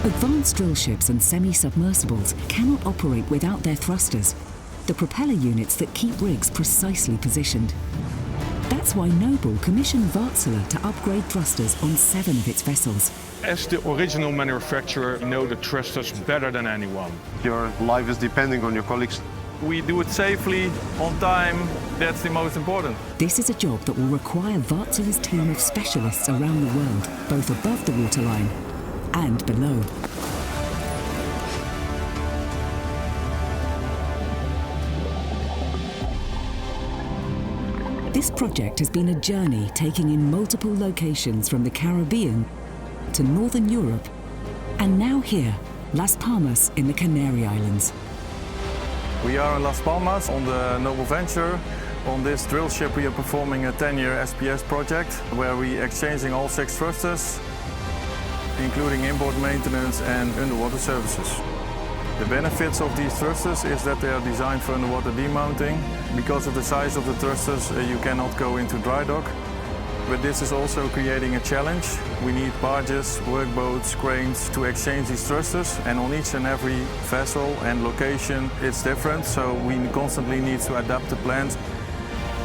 Advanced drill ships and semi-submersibles cannot operate without their thrusters, the propeller units that keep rigs precisely positioned. That's why Noble commissioned Wärtsilä to upgrade thrusters on 7 of its vessels. As the original manufacturer, you know the thrusters better than anyone. Your life is depending on your colleagues. We do it safely, on time, that's the most important. This is a job that will require Wärtsilä's team of specialists around the world, both above the waterline and below. This project has been a journey taking in multiple locations from the Caribbean to Northern Europe, and now here, Las Palmas in the Canary Islands. We are in Las Palmas on the Noble Venture. On this drill ship we are performing a 10-year SPS project where we are exchanging all 6 thrusters, including inboard maintenance and underwater services. The benefits of these thrusters is that they are designed for underwater demounting. Because of the size of the thrusters, you cannot go into dry dock. But this is also creating a challenge. We need barges, workboats, cranes to exchange these thrusters, and on each and every vessel and location it's different, so we constantly need to adapt the plans.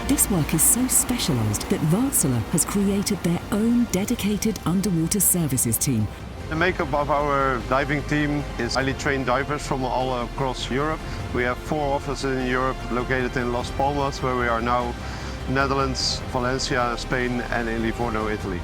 This work is so specialised that Wärtsilä has created their own dedicated underwater services team. The makeup of our diving team is highly trained divers from all across Europe. We have 4 offices in Europe located in Las Palmas, where we are now, Netherlands, Valencia, Spain, and in Livorno, Italy.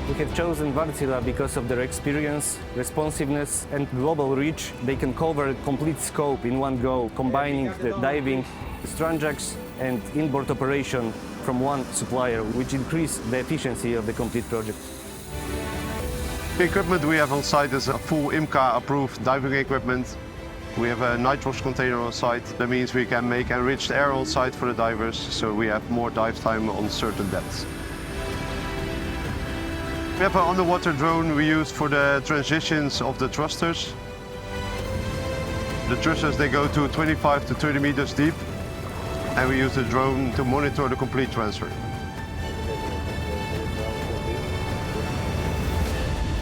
We have chosen Wärtsilä because of their experience, responsiveness and global reach. They can cover a complete scope in one go, combining the diving, strangex and inboard operation from one supplier, which increase the efficiency of the complete project. The equipment we have on site is a full IMCA-approved diving equipment. We have a nitrox container on site. That means we can make enriched air on site for the divers, so we have more dive time on certain depths. We have an underwater drone we use for the transitions of the thrusters. The thrusters, they go to 25 to 30 meters deep, and we use the drone to monitor the complete transfer.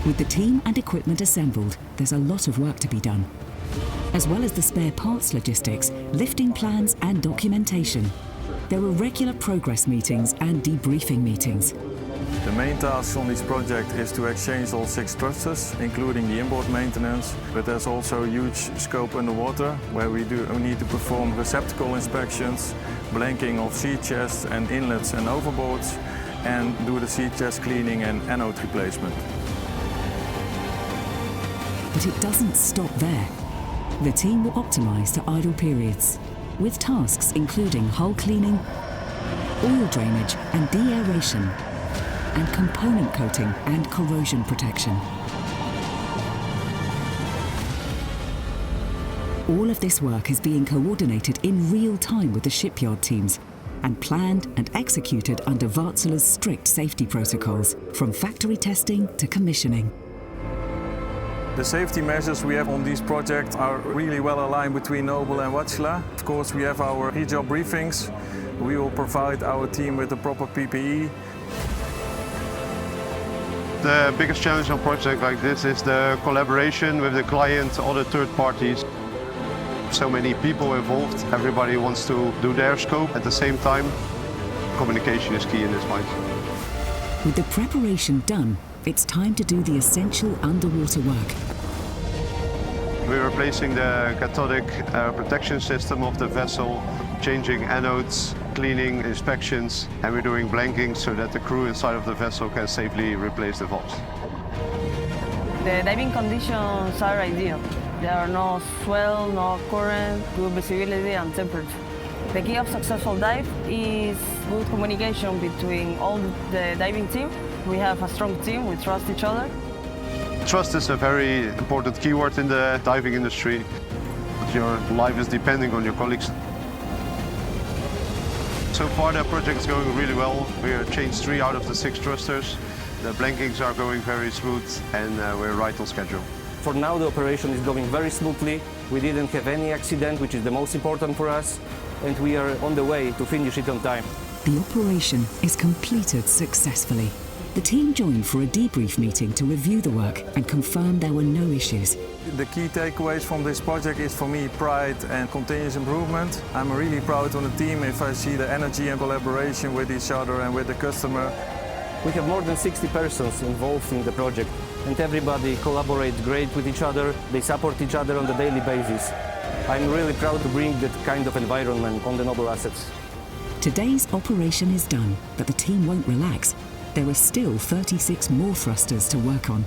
With the team and equipment assembled, there's a lot of work to be done. As well as the spare parts logistics, lifting plans and documentation, there were regular progress meetings and debriefing meetings. The main task on this project is to exchange all 6 thrusters, including the inboard maintenance, but there's also a huge scope underwater where we need to perform receptacle inspections, blanking of sea chests and inlets and overboards, and do the sea chest cleaning and anode replacement. But it doesn't stop there. The team will optimise to idle periods, with tasks including hull cleaning, oil drainage and de-aeration, and component coating and corrosion protection. All of this work is being coordinated in real time with the shipyard teams and planned and executed under Wärtsilä's strict safety protocols, from factory testing to commissioning. The safety measures we have on this project are really well aligned between Noble and Wärtsilä. Of course, we have our pre-job briefings. We will provide our team with the proper PPE. The biggest challenge on a project like this is the collaboration with the client, other third parties. So many people involved, everybody wants to do their scope at the same time. Communication is key in this fight. With the preparation done, it's time to do the essential underwater work. We're replacing the cathodic protection system of the vessel, changing anodes, cleaning, inspections, and we're doing blanking so that the crew inside of the vessel can safely replace the valves. The diving conditions are ideal. There are no swell, no current, good visibility and temperature. The key of successful dive is good communication between all the diving team. We have a strong team, we trust each other. Trust is a very important keyword in the diving industry. Your life is depending on your colleagues. So far the project is going really well. We have changed 3 out of the 6 thrusters. The blankings are going very smooth and we're right on schedule. For now the operation is going very smoothly. We didn't have any accident, which is the most important for us, and we are on the way to finish it on time. The operation is completed successfully. The team joined for a debrief meeting to review the work and confirm there were no issues. The key takeaways from this project is for me pride and continuous improvement. I'm really proud of the team if I see the energy and collaboration with each other and with the customer. We have more than 60 persons involved in the project, and everybody collaborates great with each other. They support each other on a daily basis. I'm really proud to bring that kind of environment on the Noble assets. Today's operation is done, but the team won't relax. There are still 36 more thrusters to work on.